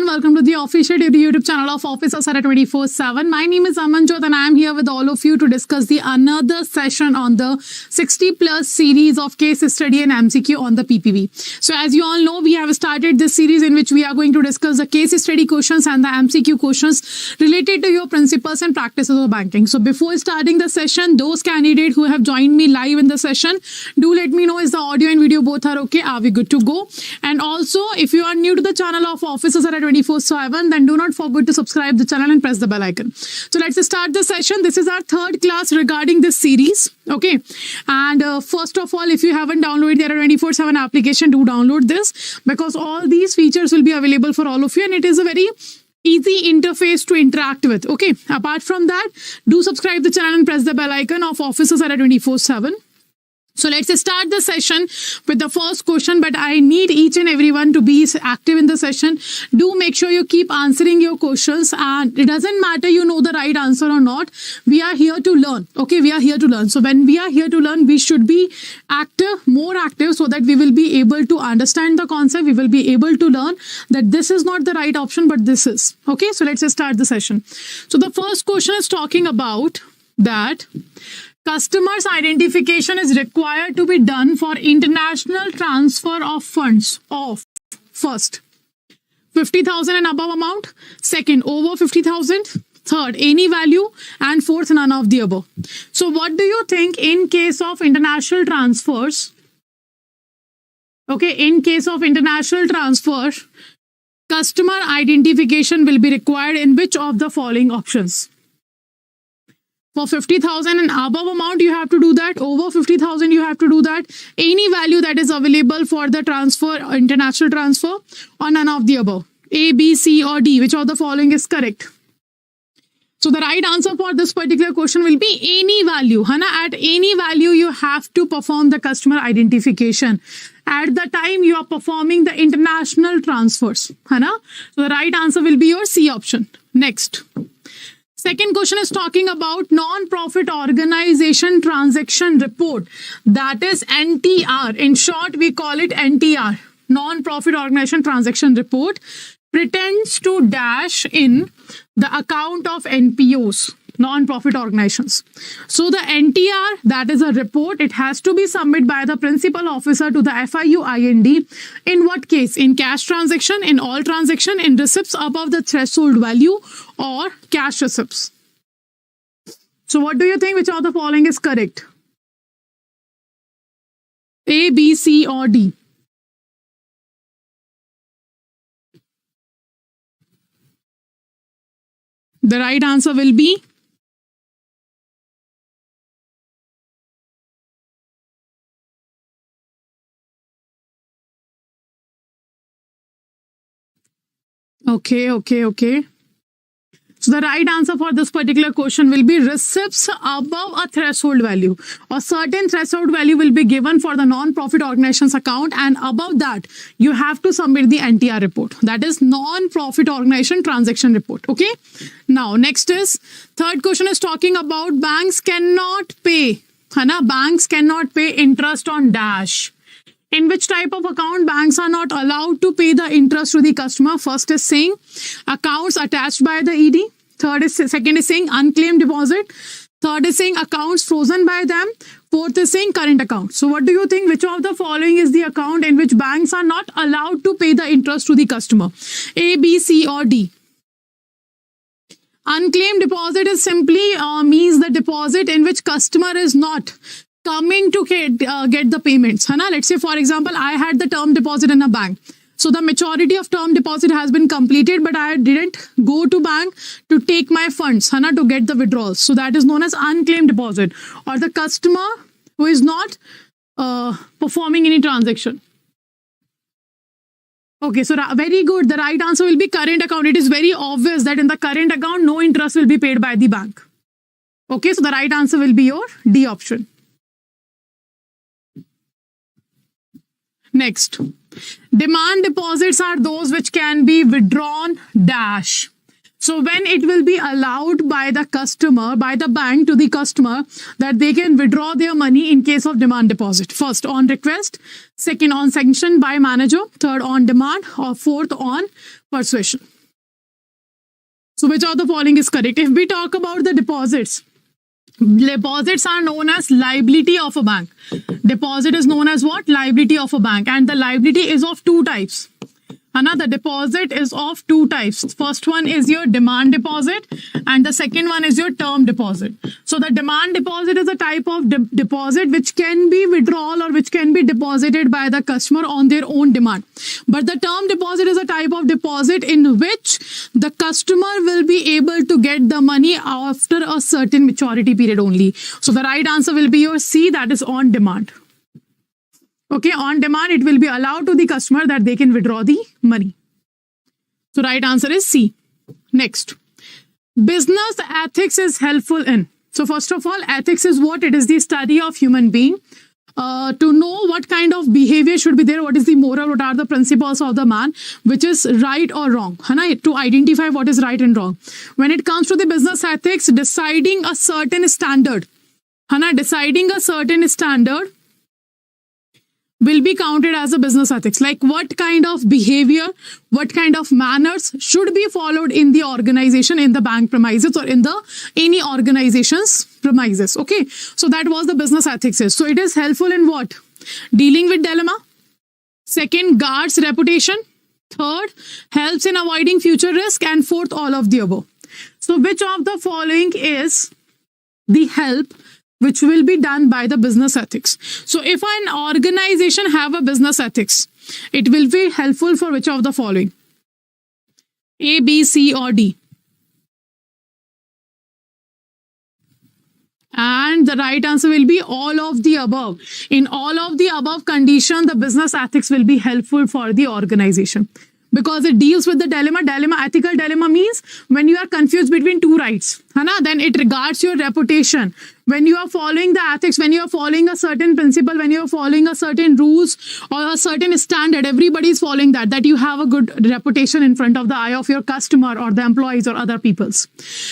Welcome to the official YouTube channel of Officers Adda 24/7. My name is Amanjot and I am here with all of you to discuss the another session on the 60 plus series of case study and MCQ on the PPB. So as you all know, we have started this series in which we are going to discuss the case study questions and the MCQ questions related to your principles and practices of banking. So before starting the session, those candidates who have joined me live in the session, do let me know is the audio and video both are okay? Are we good to go? And also, if you are new to the channel of Officers Adda 24/7, then do not forget to subscribe the channel and press the bell icon. So let's start the session. This is our third class regarding this series. Okay. And first of all, if you haven't downloaded the Adda 24/7 application, do download this because all these features will be available for all of you. And it is a very easy interface to interact with. Okay. Apart from that, do subscribe the channel and press the bell icon of Officers Adda 24/7. So let's start the session with the first question, but I need each and everyone to be active in the session. Do make sure you keep answering your questions, and it doesn't matter you know the right answer or not. We are here to learn. Okay, we are here to learn. So when we are here to learn, we should be active, more active, so that we will be able to understand the concept. We will be able to learn that this is not the right option, but this is. Okay, so let's start the session. So the first question is talking about that customer's identification is required to be done for international transfer of funds of first 50,000 and above amount, second over 50,000, third any value, and fourth none of the above. So what do you think in case of international transfers? Okay, in case of international transfer, customer identification will be required in which of the following options? For 50,000 and above amount, you have to do that. Over 50,000, you have to do that. Any value that is available for the transfer, international transfer, or none of the above. A, B, C, or D. Which of the following is correct? So the right answer for this particular question will be any value. Hana, at any value, you have to perform the customer identification at the time you are performing the international transfers. Hana? So the right answer will be your C option. Next. Second question is talking about non-profit organization transaction report. That is NTR. In short, we call it NTR. Non-profit organization transaction report pretends to dash in the account of NPOs, non-profit organizations. So the NTR, that is a report, it has to be submitted by the principal officer to the FIUIND. In what case? In cash transaction, in all transaction, in receipts above the threshold value, or cash receipts. So what do you think? Which of the following is correct? A, B, C, or D? The right answer will be Okay. So the right answer for this particular question will be receipts above a threshold value. A certain threshold value will be given for the non-profit organization's account, and above that, you have to submit the NTR report. That is non-profit organization transaction report. Okay. Now, next is third question is talking about banks cannot pay. Banks cannot pay interest on dash. In which type of account banks are not allowed to pay the interest to the customer? First is saying accounts attached by the ED. Second is saying unclaimed deposit. Third is saying accounts frozen by them. Fourth is saying current account. So what do you think? Which of the following is the account in which banks are not allowed to pay the interest to the customer? A, B, C, or D? Unclaimed deposit is simply means the deposit in which customer is not coming to get the payments. Let's say, for example, I had the term deposit in a bank. So the maturity of term deposit has been completed, but I didn't go to bank to take my funds, to get the withdrawals. So that is known as unclaimed deposit, or the customer who is not performing any transaction. Okay, so very good. The right answer will be current account. It is very obvious that in the current account, no interest will be paid by the bank. Okay, so the right answer will be your D option. Next, demand deposits are those which can be withdrawn dash. So when it will be allowed by the customer, by the bank to the customer, that they can withdraw their money in case of demand deposit. First on request, second on sanction by manager, third on demand, or fourth on persuasion. So which of the following is correct? If we talk about the deposits are known as liability of a bank. Deposit is known as what? Liability of a bank. And the liability is of two types. The deposit is of two types. First one is your demand deposit and the second one is your term deposit. So the demand deposit is a type of deposit which can be withdrawal or which can be deposited by the customer on their own demand. But the term deposit is a type of deposit in which the customer will be able to get the money after a certain maturity period only. So the right answer will be your C, that is on demand. Okay, on demand, it will be allowed to the customer that they can withdraw the money. So right answer is C. Next, business ethics is helpful in. So first of all, ethics is what? It is the study of human being. To know what kind of behavior should be there, what is the moral, what are the principles of the man, which is right or wrong, to identify what is right and wrong. When it comes to the business ethics, deciding a certain standard, deciding a certain standard will be counted as a business ethics. Like what kind of behavior, what kind of manners should be followed in the organization, in the bank premises or in the any organization's premises. Okay, so that was the business ethics. So it is helpful in what? Dealing with dilemma. Second, guards reputation. Third, helps in avoiding future risk. And fourth, all of the above. So which of the following is the help which will be done by the business ethics? So if an organization have a business ethics, it will be helpful for which of the following? A, B, C or D? And the right answer will be all of the above. In all of the above condition, the business ethics will be helpful for the organization. Because it deals with the dilemma. Ethical dilemma means when you are confused between two rights, then it regards your reputation. When you are following the ethics, when you are following a certain principle, when you are following a certain rules or a certain standard, everybody is following that you have a good reputation in front of the eye of your customer or the employees or other peoples.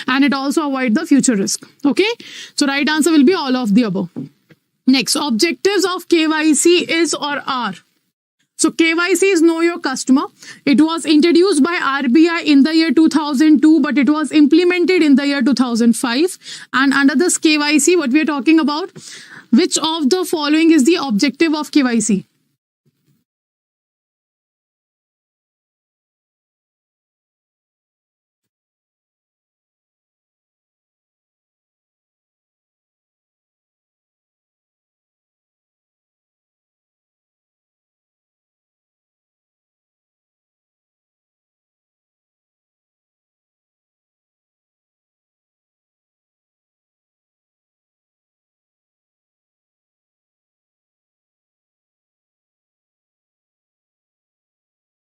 And it also avoids the future risk. Okay, so right answer will be all of the above. Next, objectives of KYC is or are. So KYC is know your customer. It was introduced by RBI in the year 2002, but it was implemented in the year 2005. And under this KYC, what we are talking about, which of the following is the objective of KYC?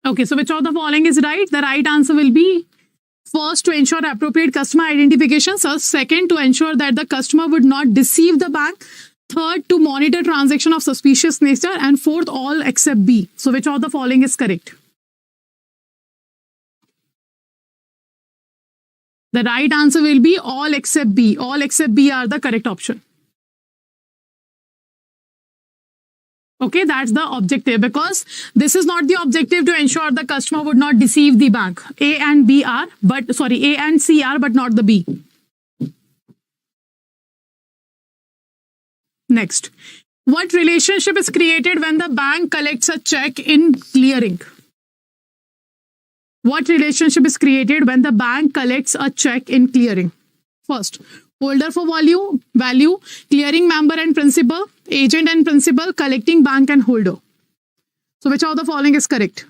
Okay, so which of the following is right? The right answer will be first, to ensure appropriate customer identification. So second, to ensure that the customer would not deceive the bank. Third, to monitor transaction of suspicious nature. And fourth, all except B. So which of the following is correct? The right answer will be all except B. All except B are the correct option. Okay, that's the objective, because this is not the objective to ensure the customer would not deceive the bank. A and B are, but sorry, A and C are, but not the B. Next, what relationship is created when the bank collects a check in clearing? What relationship is created when the bank collects a check in clearing? First, holder for value, clearing member and principal, agent and principal, collecting bank and holder. So which of the following is correct?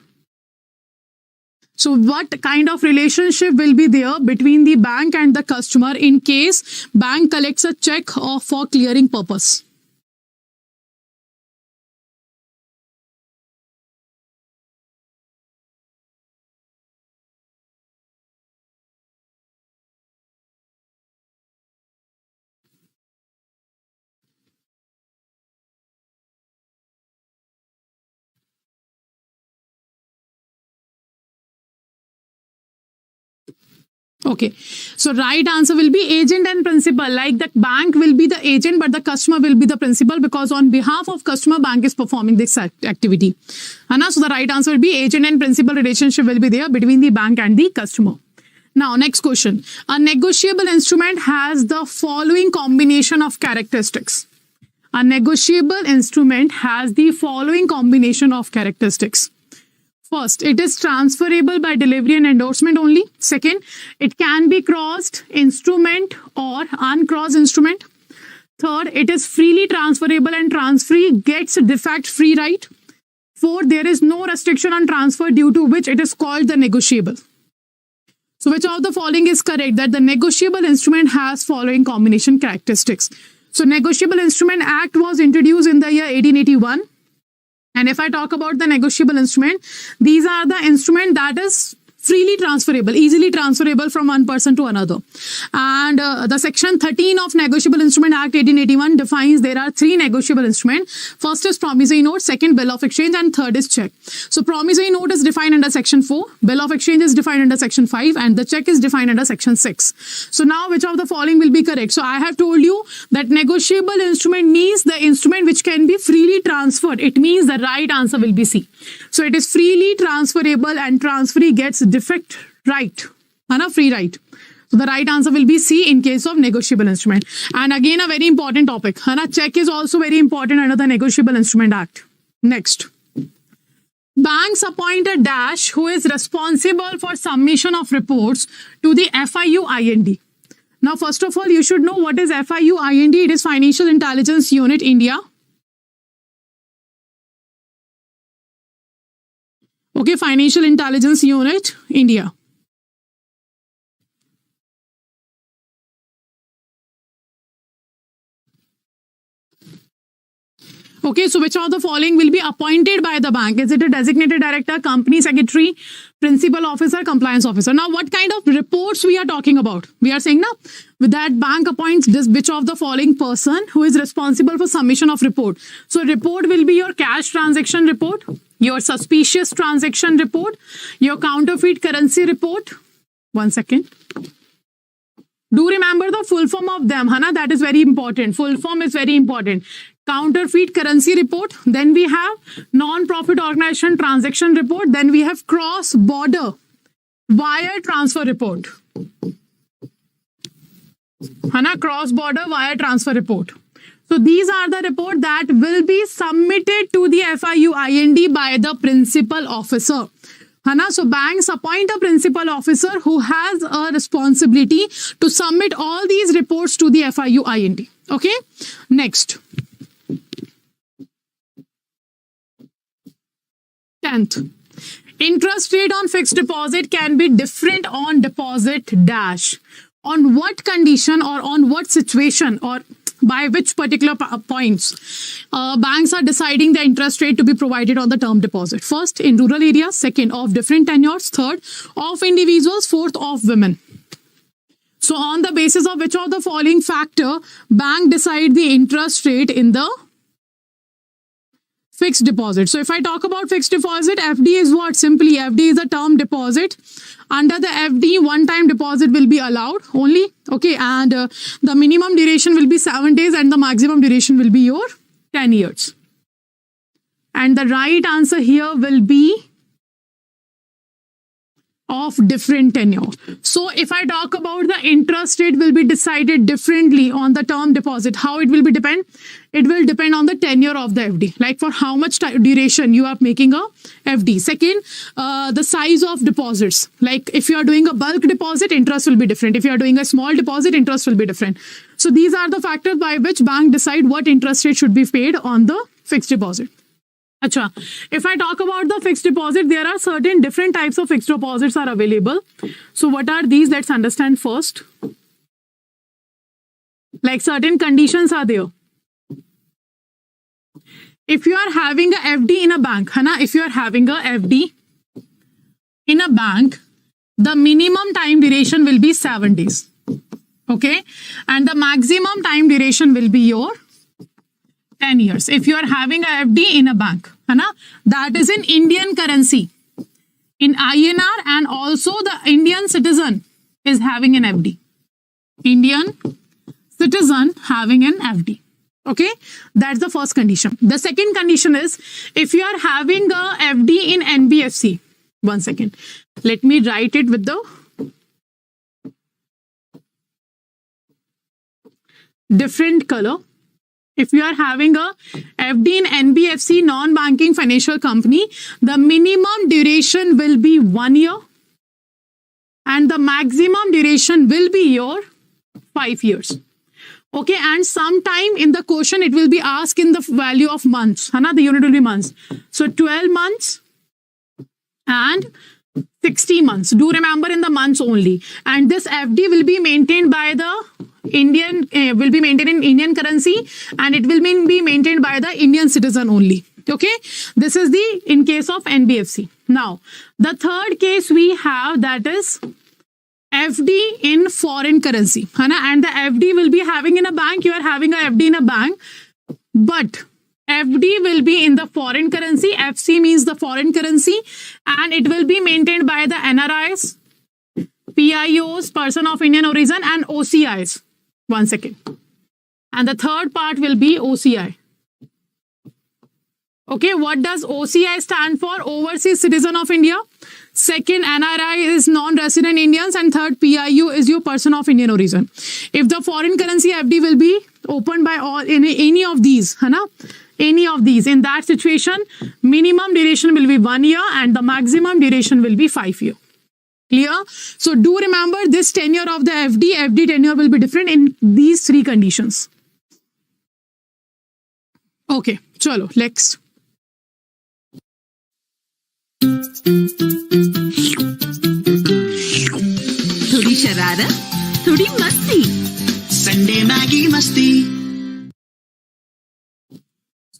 So what kind of relationship will be there between the bank and the customer in case bank collects a check for clearing purpose? Okay, so right answer will be agent and principal. Like the bank will be the agent, but the customer will be the principal, because on behalf of customer, bank is performing this activity. Anna, so the right answer will be agent and principal relationship will be there between the bank and the customer. Now, next question. A negotiable instrument has the following combination of characteristics. A negotiable instrument has the following combination of characteristics. First, it is transferable by delivery and endorsement only. Second, it can be crossed instrument or uncrossed instrument. Third, it is freely transferable and transferee gets defect free right. Fourth, there is no restriction on transfer, due to which it is called the negotiable. So which of the following is correct? That the negotiable instrument has following combination characteristics. So Negotiable Instrument Act was introduced in the year 1881. And if I talk about the negotiable instrument, these are the instrument that is freely transferable, easily transferable from one person to another. And the section 13 of Negotiable Instrument Act 1881 defines there are three negotiable instruments. First is promissory note, second bill of exchange, and third is check. So promissory note is defined under section 4, bill of exchange is defined under section 5, and the check is defined under section 6. So now which of the following will be correct? So I have told you that negotiable instrument means the instrument which can be freely transferred. It means the right answer will be C. So it is freely transferable and transferee gets defect right, free right. So the right answer will be C in case of negotiable instrument. And again, a very important topic. Check is also very important under the Negotiable Instrument Act. Next. Banks appoint a dash who is responsible for submission of reports to the FIU-IND. Now, first of all, you should know what is FIU-IND. It is Financial Intelligence Unit, India. Okay, Financial Intelligence Unit, India. Okay, so which of the following will be appointed by the bank? Is it a designated director, company secretary, principal officer, compliance officer? Now, what kind of reports we are talking about? We are saying now that bank appoints this which of the following person who is responsible for submission of report. So report will be your cash transaction report, your suspicious transaction report, your counterfeit currency report. One second. Do remember the full form of them, that is very important. Full form is very important. Counterfeit currency report, then we have non-profit organization transaction report, then we have cross-border wire transfer report. Cross-border wire transfer report. So these are the report that will be submitted to the FIU-IND by the principal officer. So banks appoint a principal officer who has a responsibility to submit all these reports to the FIU-IND. Okay, next. 10th. Interest rate on fixed deposit can be different on deposit dash. On what condition or on what situation or by which particular points banks are deciding the interest rate to be provided on the term deposit? First, in rural areas. Second, of different tenures. Third, of individuals. Fourth, of women. So on the basis of which of the following factor bank decide the interest rate in the fixed deposit? So if I talk about fixed deposit, FD is what? Simply FD is a term deposit. Under the FD, one-time deposit will be allowed only. Okay, and the minimum duration will be 7 days and the maximum duration will be your 10 years. And the right answer here will be of different tenure. So if I talk about the interest rate will be decided differently on the term deposit, how it will be depend? It will depend on the tenure of the FD, like for how much duration you are making a FD. Second, the size of deposits. Like if you are doing a bulk deposit, interest will be different. If you are doing a small deposit, interest will be different. So these are the factors by which bank decide what interest rate should be paid on the fixed deposit. Achha, if I talk about the fixed deposit, there are certain different types of fixed deposits are available. So what are these? Let's understand first. Like certain conditions are there. If you are having a FD in a bank, if you are having a FD in a bank, the minimum time duration will be 7 days. Okay. And the maximum time duration will be your 10 years. If you are having a FD in a bank, that is in Indian currency, in INR, and also the Indian citizen is having an FD. Indian citizen having an FD. Okay, that's the first condition. The second condition is if you are having a FD in NBFC. One second. Let me write it with the different color. If you are having a FD in NBFC, non-banking financial company, the minimum duration will be 1 year and the maximum duration will be your 5 years. Okay, and sometime in the question it will be asked in the value of months. The unit will be months. So 12 months and 60 months. Do remember in the months only. And this FD will be maintained by the Indian, will be maintained in Indian currency, and it will be maintained by the Indian citizen only. Okay, this is the in case of NBFC. Now, the third case we have, that is FD in foreign currency. And the FD will be having in a bank. You are having a FD in a bank, but FD will be in the foreign currency. FC means the foreign currency, and it will be maintained by the NRIs, PIOs, person of Indian origin, and OCIs. One second. And the third part will be OCI. Okay, what does OCI stand for? Overseas citizen of India. Second, NRI is non-resident Indians, and third, PIU is your person of Indian origin. If the foreign currency FD will be opened by all in any of these, any of these, in that situation, minimum duration will be 1 year and the maximum duration will be 5 years. Clear? So do remember this tenure of the FD tenure will be different in these three conditions. Okay, chalo, next. थोड़ी शरारत, थोड़ी मस्ती, Sunday Maggi मस्ती.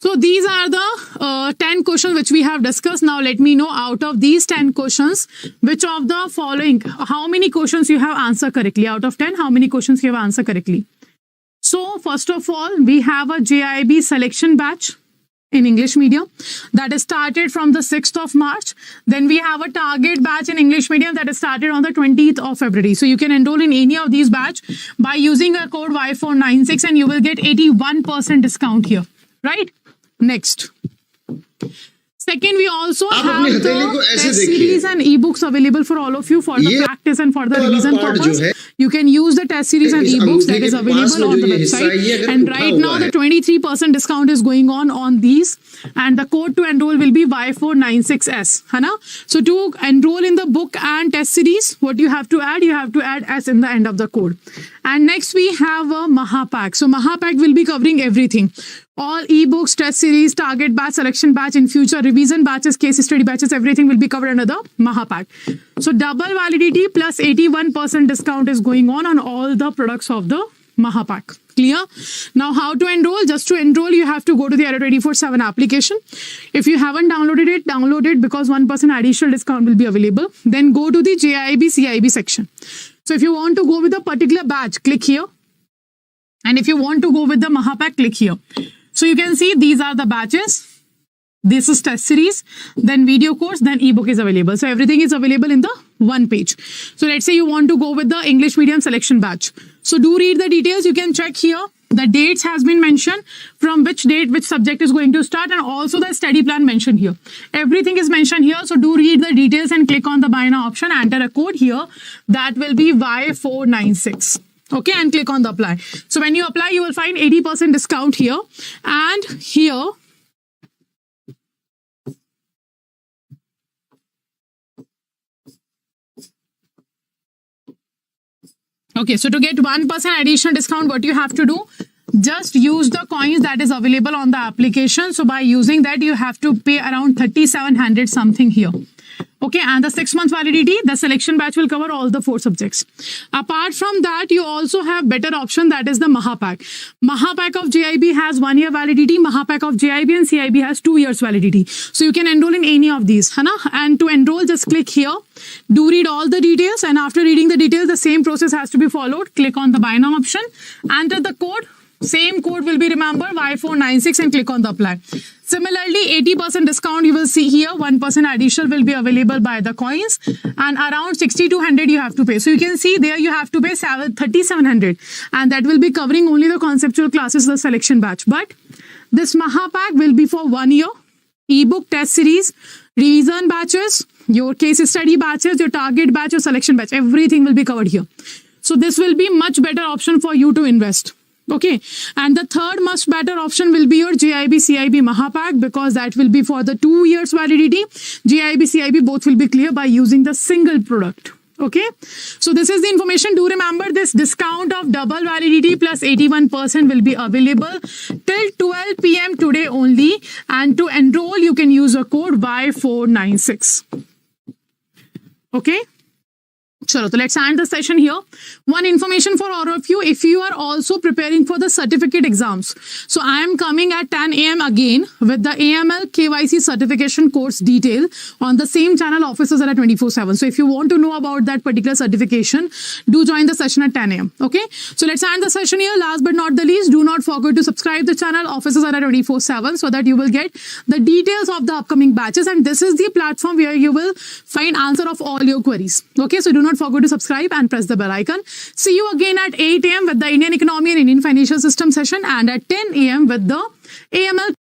So these are the 10 questions which we have discussed. Now let me know out of these 10 questions, which of the following, how many questions you have answered correctly? Out of 10, how many questions you have answered correctly? So first of all, we have a JAIIB selection batch in English medium that is started from the 6th of March. Then we have a target batch in English medium that is started on the 20th of February. So you can enroll in any of these batch by using a code Y496 and you will get 81% discount here, right? Next. Second, we also have the test series and ebooks available for all of you for the practice and for the revision purpose. You can use the test series and ebooks that is available on the website. And right now the 23% discount is going on these. And the code to enroll will be Y496S. So to enroll in the book and test series, what you have to add? You have to add S in the end of the code. And next we have a Mahapack. So Mahapack will be covering everything. All ebooks, test series, target batch, selection batch, in future revision batches, case study batches, everything will be covered under the Mahapack. So double validity plus 81% discount is going on all the products of the Mahapack. Clear? Now how to enroll? Just to enroll, you have to go to the Adda 24/7 application. If you haven't downloaded it, download it because 1% additional discount will be available. Then go to the JAIIB CIB section. So if you want to go with a particular batch, click here. And if you want to go with the Mahapack, click here. So you can see these are the batches. This is test series, then video course, then ebook is available. So everything is available in the one page. So let's say you want to go with the English medium selection batch. So do read the details. You can check here. The dates has been mentioned, from which date, which subject is going to start, and also the study plan mentioned here. Everything is mentioned here. So do read the details and click on the buy now option. Enter a code here. That will be Y496. Okay, and click on the apply. So when you apply, you will find 80% discount here. And here, okay, so to get 1% additional discount, what you have to do? Just use the coins that is available on the application. So by using that, you have to pay around 3,700 something here. Okay, and the 6-month validity, the selection batch will cover all the 4 subjects. Apart from that, you also have better option, that is the Mahapack. Mahapack of JAIIB has 1 year validity. Mahapack of JAIIB and CIB has 2 years validity. So you can enroll in any of these. And to enroll, just click here. Do read all the details. And after reading the details, the same process has to be followed. Click on the buy now option. Enter the code. Same code will be remember Y496 and click on the apply. Similarly, 80% discount you will see here, 1% additional will be available by the coins, and around 6,200 you have to pay. So you can see there you have to pay 3,700, and that will be covering only the conceptual classes, the selection batch. But this Mahapack will be for 1 year, ebook test series, revision batches, your case study batches, your target batch, your selection batch, everything will be covered here. So this will be much better option for you to invest. Okay, and the third much better option will be your JAIIB CIB Mahapack, because that will be for the 2 years validity. JAIIB CIB both will be clear by using the single product. Okay, so this is the information. Do remember this discount of double validity plus 81% will be available till 12 p.m. today only, and to enroll you can use a code Y496. Okay. Chalo, so let's end the session here. One information for all of you, if you are also preparing for the certificate exams. So I am coming at 10 a.m. again with the AML KYC certification course detail on the same channel, Officers Adda 24/7. So if you want to know about that particular certification, do join the session at 10 a.m. Okay. So let's end the session here. Last but not the least, do not forget to subscribe the channel Officers Adda 24/7 so that you will get the details of the upcoming batches. And this is the platform where you will find answer of all your queries. Okay. So do not forget to subscribe and press the bell icon. See you again at 8 a.m. with the Indian Economy and Indian Financial System session, and at 10 a.m. with the AML